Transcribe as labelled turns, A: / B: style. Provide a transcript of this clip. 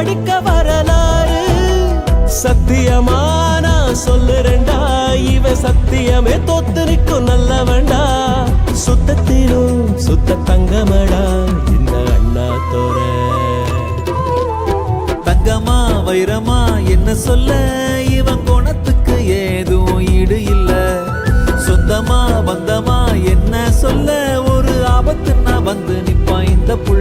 A: படிக்க வரலாறு சத்தியமானா சொல்லுறேன்டா இவன் சத்தியமே தோத்து நிற்கும் நல்லவன்டா சுத்தத்திலும் சுத்த தங்கமடா இந்த அண்ணா தோற
B: தங்கமா வைரமா என்ன சொல்ல இவன் குணத்துக்கு ஏதும் ஈடு இல்ல சொந்தமா பந்தமா என்ன சொல்ல ஒரு ஆபத்துன்னா வந்து நிப்பான் இந்த புள்ள